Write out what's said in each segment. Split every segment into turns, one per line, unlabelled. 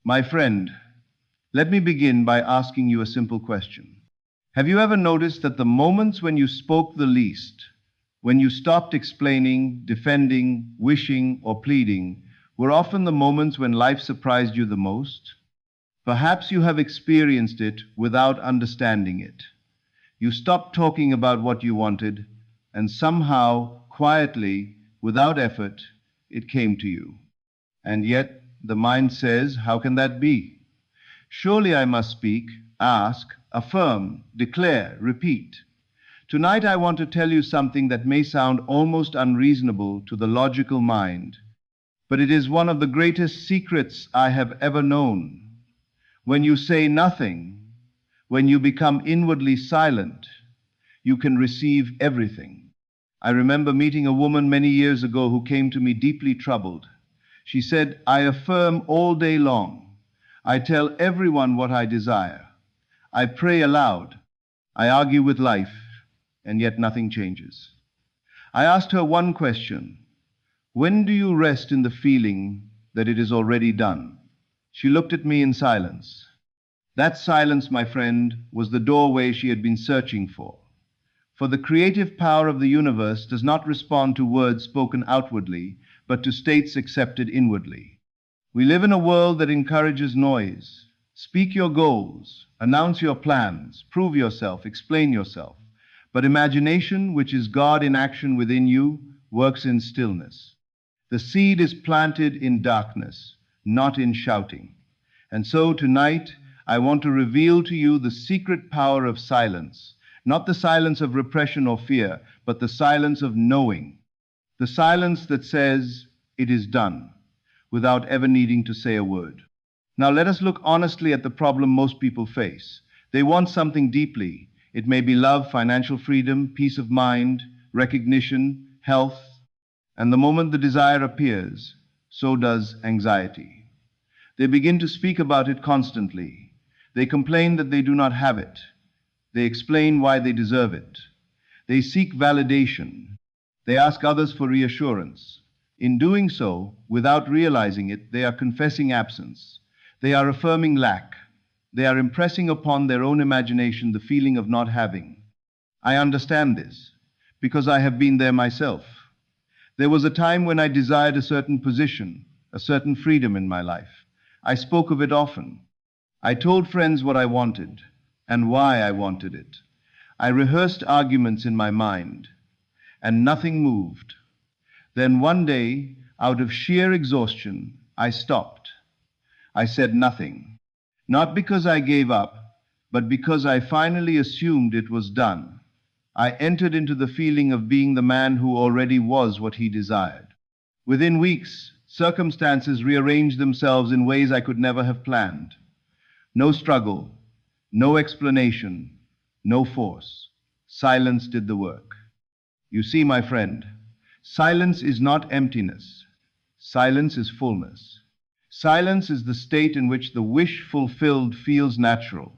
My friend, let me begin by asking you a simple question. Have you ever noticed that the moments when you spoke the least, when you stopped explaining, defending, wishing, or pleading, were often the moments when life surprised you the most? Perhaps you have experienced it without understanding it. You stopped talking about what you wanted, and somehow, quietly, without effort, it came to you. And yet, the mind says, how can that be? Surely I must speak, ask, affirm, declare, repeat. Tonight I want to tell you something that may sound almost unreasonable to the logical mind, but it is one of the greatest secrets I have ever known. When you say nothing, when you become inwardly silent, you can receive everything. I remember meeting a woman many years ago who came to me deeply troubled. She said, I affirm all day long. I tell everyone what I desire. I pray aloud. I argue with life, and yet nothing changes. I asked her one question. When do you rest in the feeling that it is already done? She looked at me in silence. That silence, my friend, was the doorway she had been searching for. For the creative power of the universe does not respond to words spoken outwardly, but to states accepted inwardly. We live in a world that encourages noise. Speak your goals, announce your plans, prove yourself, explain yourself. But imagination, which is God in action within you, works in stillness. The seed is planted in darkness, not in shouting. And so tonight, I want to reveal to you the secret power of silence, not the silence of repression or fear, but the silence of knowing. The silence that says, it is done, without ever needing to say a word. Now let us look honestly at the problem most people face. They want something deeply. It may be love, financial freedom, peace of mind, recognition, health. And the moment the desire appears, so does anxiety. They begin to speak about it constantly. They complain that they do not have it. They explain why they deserve it. They seek validation. They ask others for reassurance. In doing so, without realizing it, they are confessing absence. They are affirming lack. They are impressing upon their own imagination the feeling of not having. I understand this, because I have been there myself. There was a time when I desired a certain position, a certain freedom in my life. I spoke of it often. I told friends what I wanted, and why I wanted it. I rehearsed arguments in my mind, and nothing moved. Then one day, out of sheer exhaustion, I stopped. I said nothing, not because I gave up, but because I finally assumed it was done. I entered into the feeling of being the man who already was what he desired. Within weeks, circumstances rearranged themselves in ways I could never have planned. No struggle, no explanation, no force. Silence did the work. You see, my friend, silence is not emptiness. Silence is fullness. Silence is the state in which the wish fulfilled feels natural.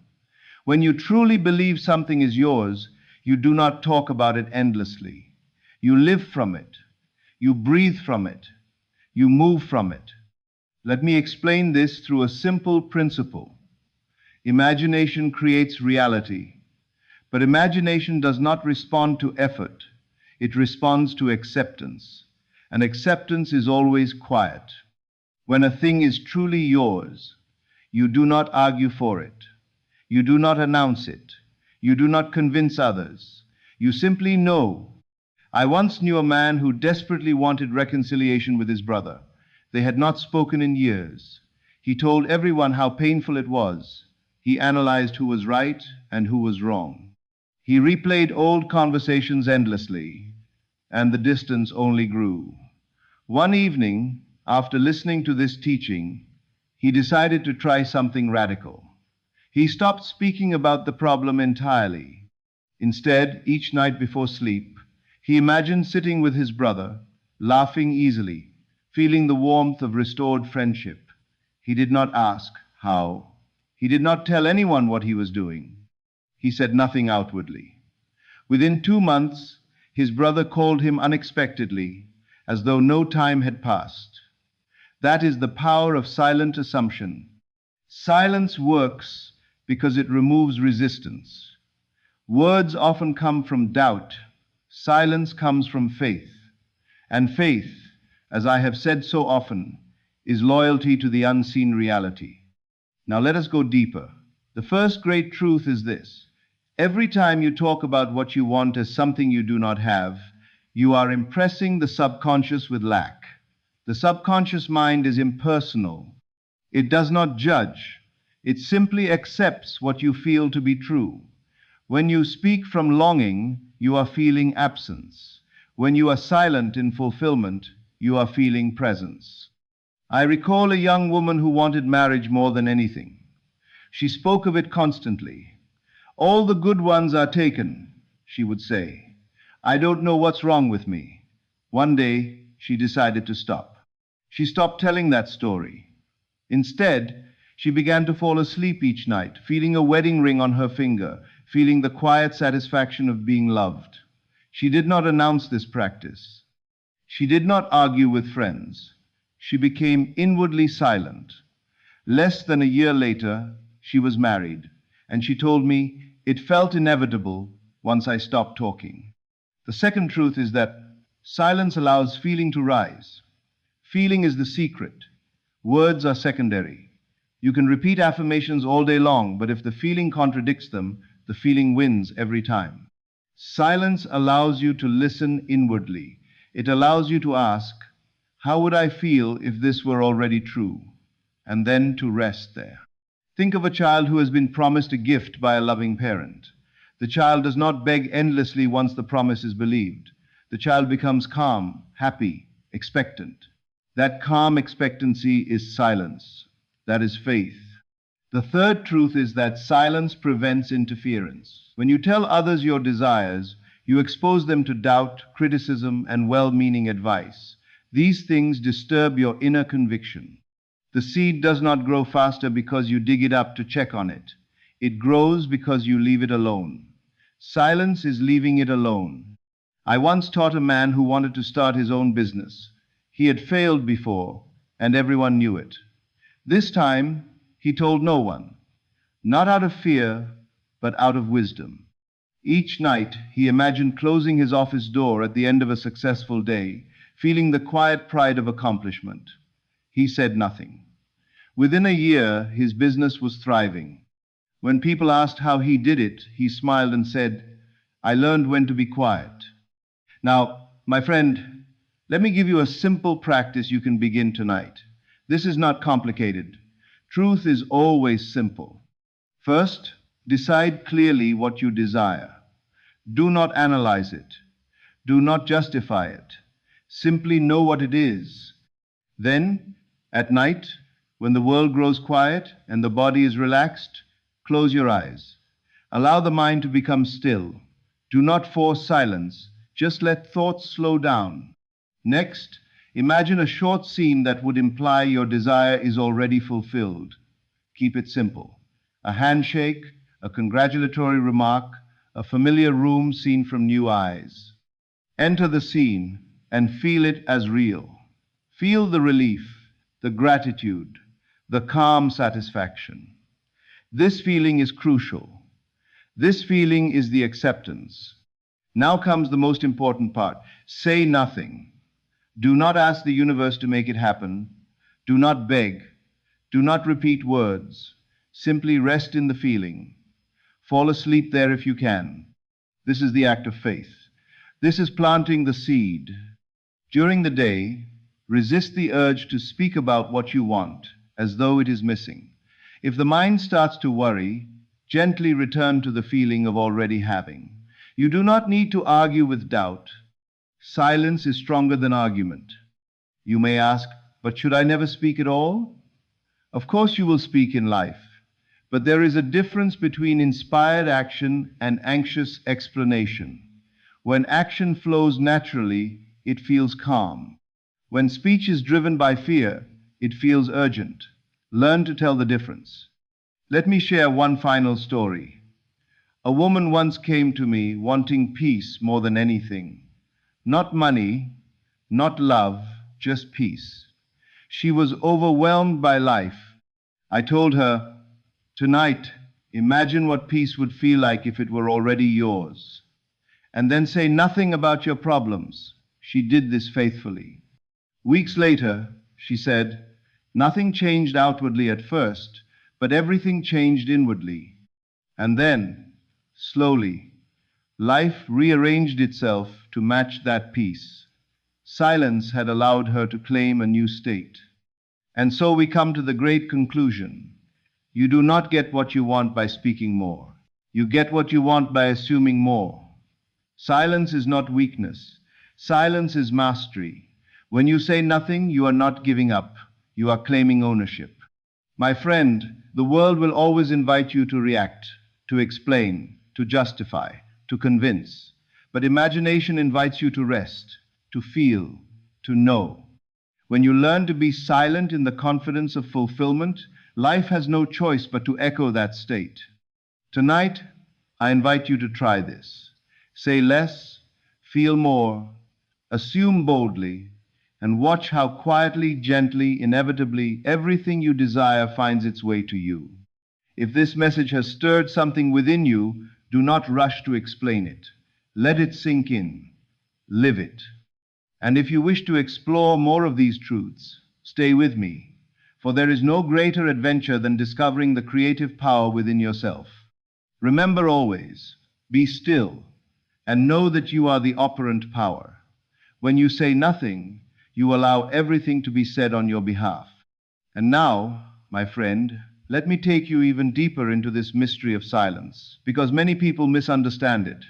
When you truly believe something is yours, you do not talk about it endlessly. You live from it. You breathe from it. You move from it. Let me explain this through a simple principle. Imagination creates reality, but imagination does not respond to effort. It responds to acceptance, and acceptance is always quiet. When a thing is truly yours, you do not argue for it. You do not announce it. You do not convince others. You simply know. I once knew a man who desperately wanted reconciliation with his brother. They had not spoken in years. He told everyone how painful it was. He analyzed who was right and who was wrong. He replayed old conversations endlessly, and the distance only grew. One evening, after listening to this teaching, he decided to try something radical. He stopped speaking about the problem entirely. Instead, each night before sleep, he imagined sitting with his brother, laughing easily, feeling the warmth of restored friendship. He did not ask how. He did not tell anyone what he was doing. He said nothing outwardly. Within 2 months, his brother called him unexpectedly, as though no time had passed. That is the power of silent assumption. Silence works because it removes resistance. Words often come from doubt. Silence comes from faith. And faith, as I have said so often, is loyalty to the unseen reality. Now let us go deeper. The first great truth is this. Every time you talk about what you want as something you do not have, you are impressing the subconscious with lack. The subconscious mind is impersonal. It does not judge. It simply accepts what you feel to be true. When you speak from longing, you are feeling absence. When you are silent in fulfillment, you are feeling presence. I recall a young woman who wanted marriage more than anything. She spoke of it constantly. All the good ones are taken, she would say. I don't know what's wrong with me. One day, she decided to stop. She stopped telling that story. Instead, she began to fall asleep each night, feeling a wedding ring on her finger, feeling the quiet satisfaction of being loved. She did not announce this practice. She did not argue with friends. She became inwardly silent. Less than a year later, she was married, and she told me, it felt inevitable once I stopped talking. The second truth is that silence allows feeling to rise. Feeling is the secret. Words are secondary. You can repeat affirmations all day long, but if the feeling contradicts them, the feeling wins every time. Silence allows you to listen inwardly. It allows you to ask, how would I feel if this were already true? And then to rest there. Think of a child who has been promised a gift by a loving parent. The child does not beg endlessly once the promise is believed. The child becomes calm, happy, expectant. That calm expectancy is silence. That is faith. The third truth is that silence prevents interference. When you tell others your desires, you expose them to doubt, criticism, and well-meaning advice. These things disturb your inner conviction. The seed does not grow faster because you dig it up to check on it. It grows because you leave it alone. Silence is leaving it alone. I once taught a man who wanted to start his own business. He had failed before, and everyone knew it. This time, he told no one, not out of fear, but out of wisdom. Each night, he imagined closing his office door at the end of a successful day, feeling the quiet pride of accomplishment. He said nothing. Within a year, his business was thriving. When people asked how he did it, he smiled and said, I learned when to be quiet. Now, my friend, let me give you a simple practice you can begin tonight. This is not complicated. Truth is always simple. First, decide clearly what you desire. Do not analyze it. Do not justify it. Simply know what it is. Then, at night, when the world grows quiet and the body is relaxed, close your eyes. Allow the mind to become still. Do not force silence. Just let thoughts slow down. Next, imagine a short scene that would imply your desire is already fulfilled. Keep it simple. A handshake, a congratulatory remark, a familiar room seen from new eyes. Enter the scene and feel it as real. Feel the relief, the gratitude, the calm satisfaction. This feeling is crucial. This feeling is the acceptance. Now comes the most important part. Say nothing. Do not ask the universe to make it happen. Do not beg. Do not repeat words. Simply rest in the feeling. Fall asleep there if you can. This is the act of faith. This is planting the seed. During the day, resist the urge to speak about what you want, as though it is missing. If the mind starts to worry, gently return to the feeling of already having. You do not need to argue with doubt. Silence is stronger than argument. You may ask, but should I never speak at all? Of course you will speak in life, but there is a difference between inspired action and anxious explanation. When action flows naturally, it feels calm. When speech is driven by fear, it feels urgent. Learn to tell the difference. Let me share one final story. A woman once came to me wanting peace more than anything. Not money, not love, just peace. She was overwhelmed by life. I told her, "Tonight, imagine what peace would feel like if it were already yours. And then say nothing about your problems." She did this faithfully. Weeks later, she said, "Nothing changed outwardly at first, but everything changed inwardly. And then, slowly, life rearranged itself to match that peace. Silence had allowed her to claim a new state." And so we come to the great conclusion. You do not get what you want by speaking more. You get what you want by assuming more. Silence is not weakness. Silence is mastery. When you say nothing, you are not giving up. You are claiming ownership. My friend, the world will always invite you to react, to explain, to justify, to convince. But imagination invites you to rest, to feel, to know. When you learn to be silent in the confidence of fulfillment, life has no choice but to echo that state. Tonight, I invite you to try this. Say less, feel more, assume boldly, and watch how quietly, gently, inevitably, everything you desire finds its way to you. If this message has stirred something within you, do not rush to explain it. Let it sink in. Live it. And if you wish to explore more of these truths, stay with me, for there is no greater adventure than discovering the creative power within yourself. Remember always, be still, and know that you are the operant power. When you say nothing, you allow everything to be said on your behalf. And now, my friend, let me take you even deeper into this mystery of silence, because many people misunderstand it.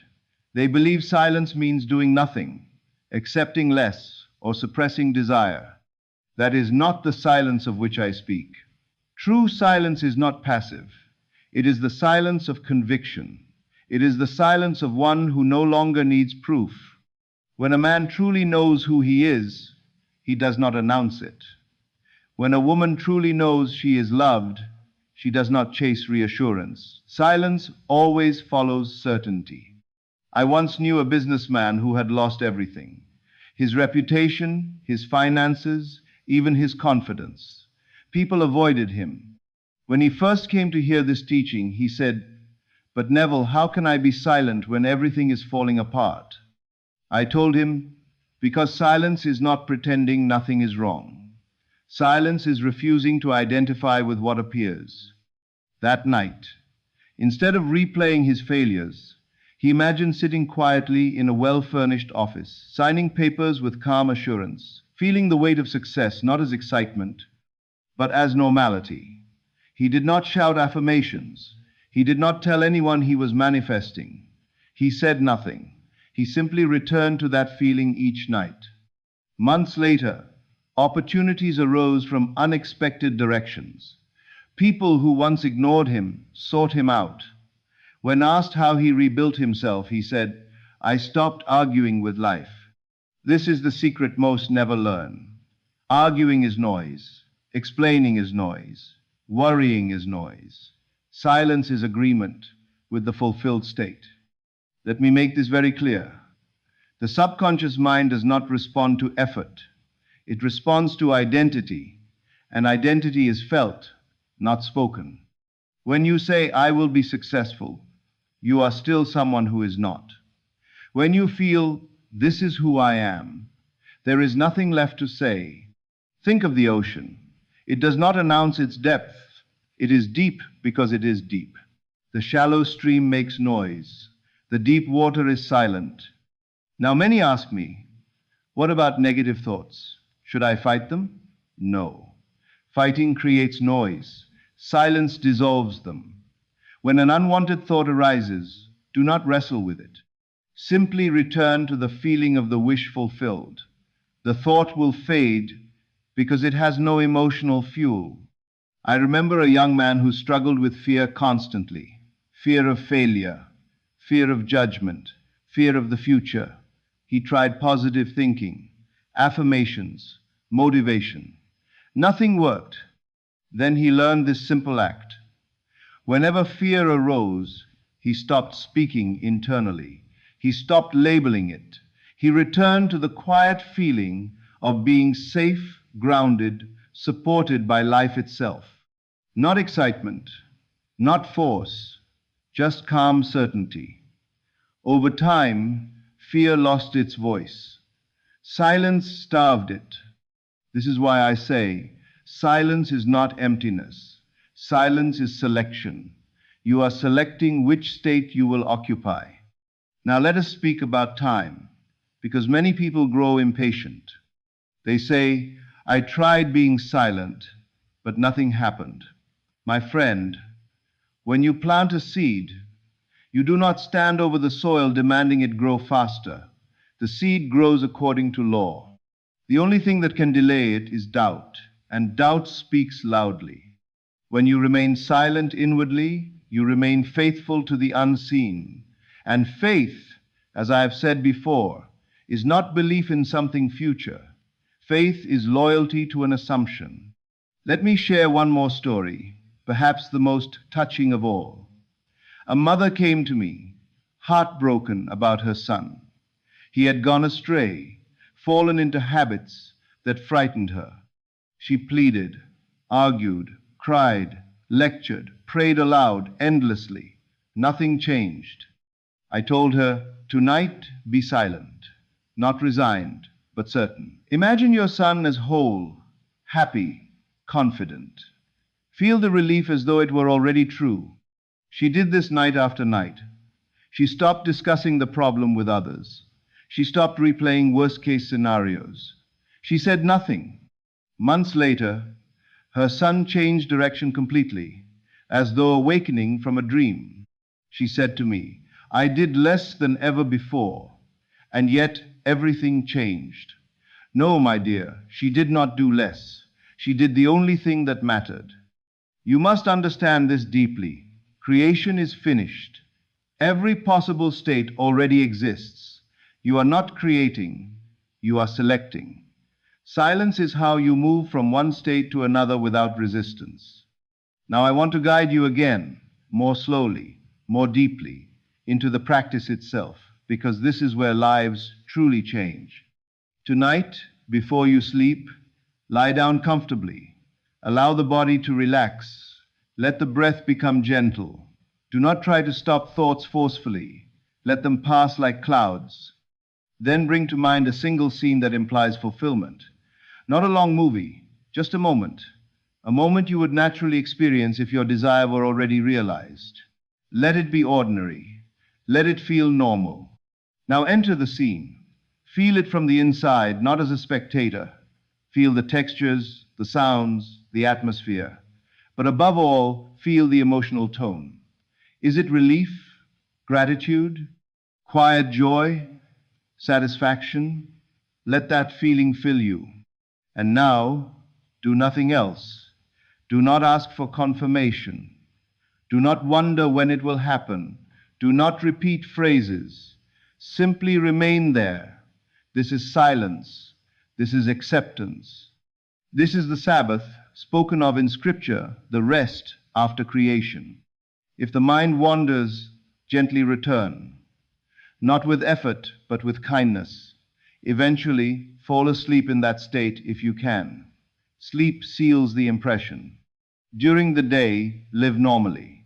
They believe silence means doing nothing, accepting less, or suppressing desire. That is not the silence of which I speak. True silence is not passive. It is the silence of conviction. It is the silence of one who no longer needs proof. When a man truly knows who he is, he does not announce it. When a woman truly knows she is loved, she does not chase reassurance. Silence always follows certainty. I once knew a businessman who had lost everything: his reputation, his finances, even his confidence. People avoided him. When he first came to hear this teaching, he said, "But Neville, how can I be silent when everything is falling apart?" I told him, because silence is not pretending nothing is wrong. Silence is refusing to identify with what appears. That night, instead of replaying his failures, he imagined sitting quietly in a well-furnished office, signing papers with calm assurance, feeling the weight of success not as excitement, but as normality. He did not shout affirmations. He did not tell anyone he was manifesting. He said nothing. He simply returned to that feeling each night. Months later, opportunities arose from unexpected directions. People who once ignored him sought him out. When asked how he rebuilt himself, he said, "I stopped arguing with life." This is the secret most never learn. Arguing is noise. Explaining is noise. Worrying is noise. Silence is agreement with the fulfilled state. Let me make this very clear. The subconscious mind does not respond to effort. It responds to identity, and identity is felt, not spoken. When you say, "I will be successful," you are still someone who is not. When you feel, "This is who I am," there is nothing left to say. Think of the ocean. It does not announce its depth. It is deep because it is deep. The shallow stream makes noise. The deep water is silent. Now many ask me, what about negative thoughts? Should I fight them? No. Fighting creates noise. Silence dissolves them. When an unwanted thought arises, do not wrestle with it. Simply return to the feeling of the wish fulfilled. The thought will fade because it has no emotional fuel. I remember a young man who struggled with fear constantly. Fear of failure, fear of judgment, fear of the future. He tried positive thinking, affirmations, motivation. Nothing worked. Then he learned this simple act. Whenever fear arose, he stopped speaking internally. He stopped labeling it. He returned to the quiet feeling of being safe, grounded, supported by life itself. Not excitement, not force, just calm certainty. Over time, fear lost its voice. Silence starved it. This is why I say, silence is not emptiness. Silence is selection. You are selecting which state you will occupy. Now let us speak about time, because many people grow impatient. They say, I tried being silent, but nothing happened. My friend, when you plant a seed, you do not stand over the soil demanding it grow faster. The seed grows according to law. The only thing that can delay it is doubt, and doubt speaks loudly. When you remain silent inwardly, you remain faithful to the unseen. And faith, as I have said before, is not belief in something future. Faith is loyalty to an assumption. Let me share one more story, perhaps the most touching of all. A mother came to me, heartbroken about her son. He had gone astray, fallen into habits that frightened her. She pleaded, argued, cried, lectured, prayed aloud, endlessly. Nothing changed. I told her, tonight be silent, not resigned, but certain. Imagine your son as whole, happy, confident. Feel the relief as though it were already true. She did this night after night. She stopped discussing the problem with others. She stopped replaying worst-case scenarios. She said nothing. Months later, her son changed direction completely, as though awakening from a dream. She said to me, I did less than ever before, and yet everything changed. No, my dear, she did not do less. She did the only thing that mattered. You must understand this deeply. Creation is finished. Every possible state already exists. You are not creating, you are selecting. Silence is how you move from one state to another without resistance. Now I want to guide you again, more slowly, more deeply, into the practice itself, because this is where lives truly change. Tonight, before you sleep, lie down comfortably. Allow the body to relax. Let the breath become gentle. Do not try to stop thoughts forcefully. Let them pass like clouds. Then bring to mind a single scene that implies fulfillment. Not a long movie, just a moment you would naturally experience if your desire were already realized. Let it be ordinary. Let it feel normal. Now enter the scene. Feel it from the inside, not as a spectator. Feel the textures, the sounds, the atmosphere. But above all, feel the emotional tone. Is it relief, gratitude, quiet joy, satisfaction? Let that feeling fill you. And now, do nothing else. Do not ask for confirmation. Do not wonder when it will happen. Do not repeat phrases. Simply remain there. This is silence. This is acceptance. This is the Sabbath spoken of in Scripture, the rest after creation. If the mind wanders, gently return. Not with effort, but with kindness. Eventually, fall asleep in that state if you can. Sleep seals the impression. During the day, live normally.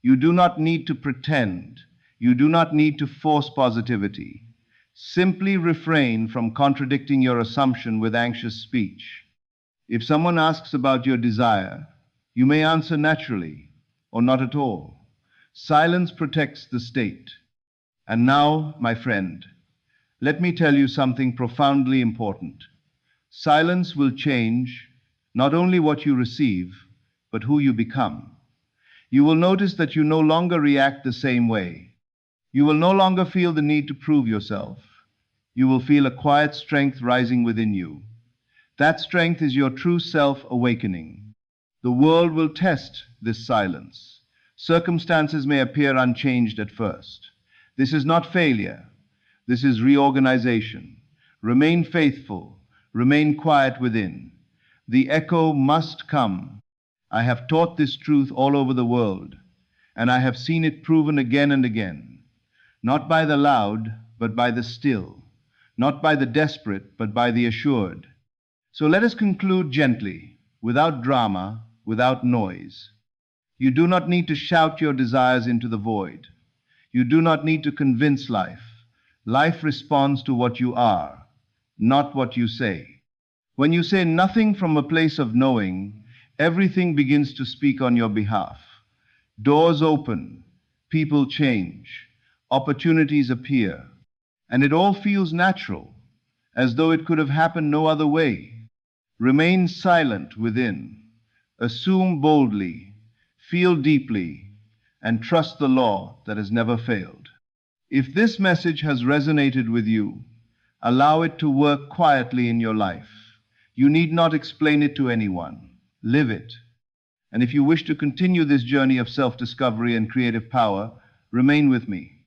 You do not need to pretend. You do not need to force positivity. Simply refrain from contradicting your assumption with anxious speech. If someone asks about your desire, you may answer naturally or not at all. Silence protects the state. And now, my friend, let me tell you something profoundly important. Silence will change not only what you receive, but who you become. You will notice that you no longer react the same way. You will no longer feel the need to prove yourself. You will feel a quiet strength rising within you. That strength is your true self awakening. The world will test this silence. Circumstances may appear unchanged at first. This is not failure. This is reorganization. Remain faithful. Remain quiet within. The echo must come. I have taught this truth all over the world, and I have seen it proven again and again. Not by the loud, but by the still. Not by the desperate, but by the assured. So let us conclude gently, without drama, without noise. You do not need to shout your desires into the void. You do not need to convince life. Life responds to what you are, not what you say. When you say nothing from a place of knowing, everything begins to speak on your behalf. Doors open, people change, opportunities appear, and it all feels natural, as though it could have happened no other way. Remain silent within. Assume boldly, feel deeply, and trust the law that has never failed. If this message has resonated with you, allow it to work quietly in your life. You need not explain it to anyone. Live it. And if you wish to continue this journey of self-discovery and creative power, remain with me.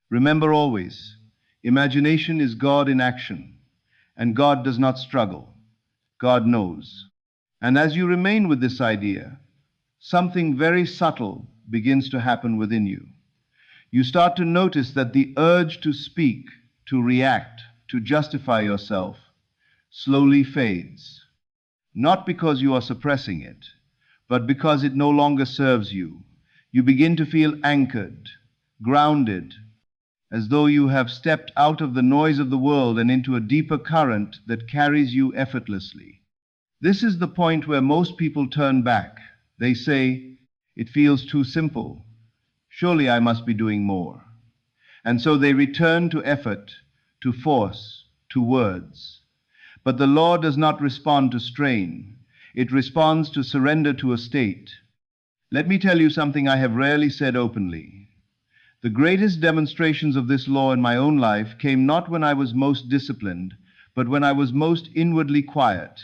Remember always, imagination is God in action, and God does not struggle. God knows. And as you remain with this idea, something very subtle begins to happen within you. You start to notice that the urge to speak, to react, to justify yourself slowly fades. Not because you are suppressing it, but because it no longer serves you. You begin to feel anchored, grounded, as though you have stepped out of the noise of the world and into a deeper current that carries you effortlessly. This is the point where most people turn back. They say, "It feels too simple. Surely I must be doing more." And so they return to effort, to force, to words. But the law does not respond to strain. It responds to surrender to a state. Let me tell you something I have rarely said openly. The greatest demonstrations of this law in my own life came not when I was most disciplined, but when I was most inwardly quiet.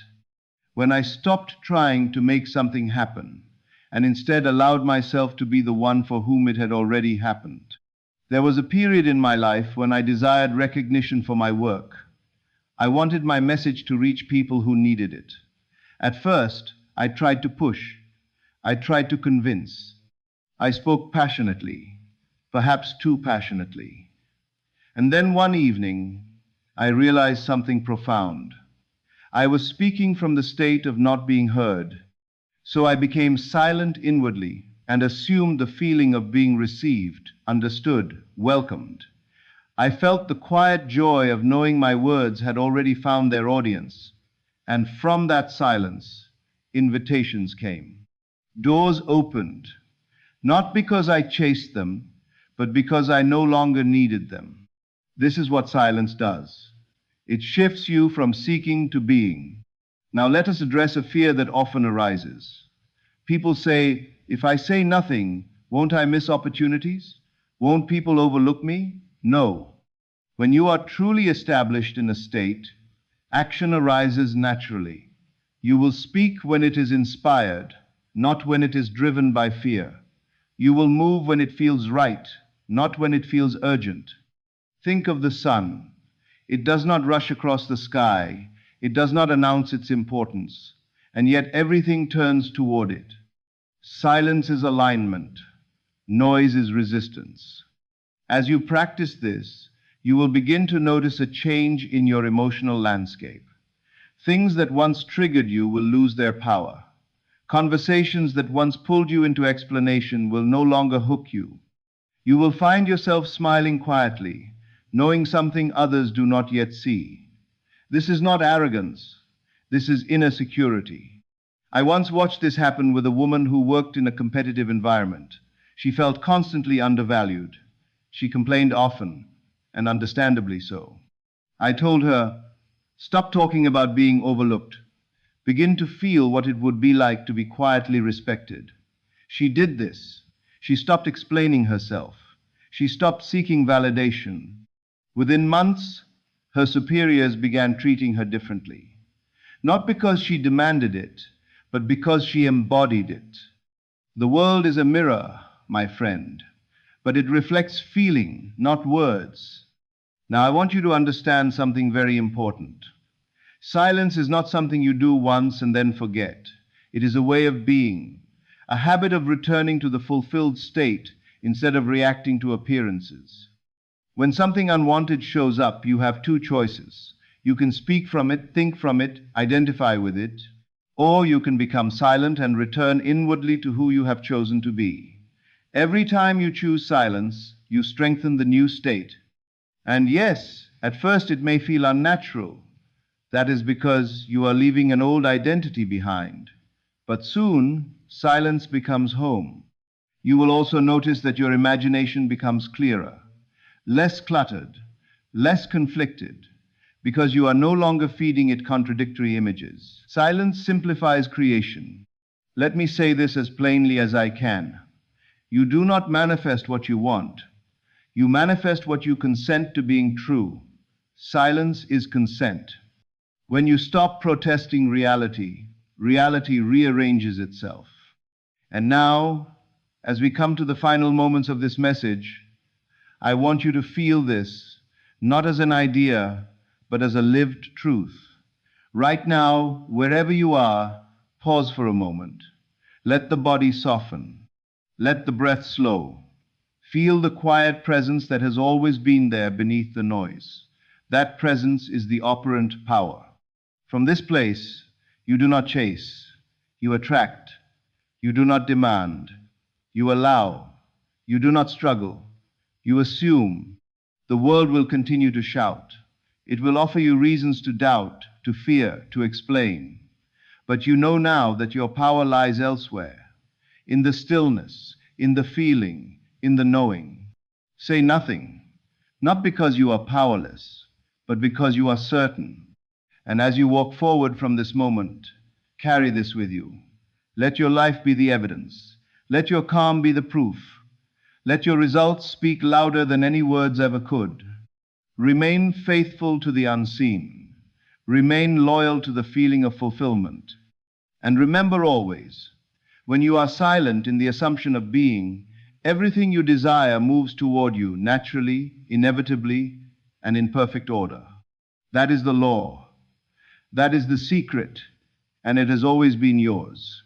When I stopped trying to make something happen, and instead allowed myself to be the one for whom it had already happened. There was a period in my life when I desired recognition for my work. I wanted my message to reach people who needed it. At first, I tried to push. I tried to convince. I spoke passionately, perhaps too passionately. And then one evening, I realized something profound. I was speaking from the state of not being heard. So I became silent inwardly and assumed the feeling of being received, understood, welcomed. I felt the quiet joy of knowing my words had already found their audience. And from that silence, invitations came. Doors opened, not because I chased them, but because I no longer needed them. This is what silence does. It shifts you from seeking to being. Now let us address a fear that often arises. People say, "If I say nothing, won't I miss opportunities? Won't people overlook me?" No. When you are truly established in a state, action arises naturally. You will speak when it is inspired, not when it is driven by fear. You will move when it feels right, not when it feels urgent. Think of the sun. It does not rush across the sky. It does not announce its importance, and yet everything turns toward it. Silence is alignment. Noise is resistance. As you practice this, you will begin to notice a change in your emotional landscape. Things that once triggered you will lose their power. Conversations that once pulled you into explanation will no longer hook you. You will find yourself smiling quietly, knowing something others do not yet see. This is not arrogance. This is inner security. I once watched this happen with a woman who worked in a competitive environment. She felt constantly undervalued. She complained often, and understandably so. I told her, "Stop talking about being overlooked. Begin to feel what it would be like to be quietly respected." She did this. She stopped explaining herself. She stopped seeking validation. Within months, her superiors began treating her differently. Not because she demanded it, but because she embodied it. The world is a mirror, my friend, but it reflects feeling, not words. Now, I want you to understand something very important. Silence is not something you do once and then forget. It is a way of being, a habit of returning to the fulfilled state instead of reacting to appearances. When something unwanted shows up, you have two choices. You can speak from it, think from it, identify with it, Or you can become silent and return inwardly to who you have chosen to be. Every time you choose silence, you strengthen the new state. And yes, at first it may feel unnatural. That is because you are leaving an old identity behind. But soon, silence becomes home. You will also notice that your imagination becomes clearer, less cluttered, less conflicted, because you are no longer feeding it contradictory images. Silence simplifies creation. Let me say this as plainly as I can. You do not manifest what you want. You manifest what you consent to being true. Silence is consent. When you stop protesting reality, reality rearranges itself. And now, as we come to the final moments of this message, I want you to feel this, not as an idea, but as a lived truth. Right now, wherever you are, pause for a moment. Let the body soften. Let the breath slow. Feel the quiet presence that has always been there beneath the noise. That presence is the operant power. From this place, you do not chase. You attract. You do not demand. You allow. You do not struggle. You assume. The world will continue to shout. It will offer you reasons to doubt, to fear, to explain. But you know now that your power lies elsewhere, in the stillness, in the feeling, in the knowing. Say nothing, not because you are powerless, but because you are certain. And as you walk forward from this moment, carry this with you. Let your life be the evidence. Let your calm be the proof. Let your results speak louder than any words ever could. Remain faithful to the unseen. Remain loyal to the feeling of fulfillment. And remember always, when you are silent in the assumption of being, everything you desire moves toward you naturally, inevitably, and in perfect order. That is the law. That is the secret, and it has always been yours.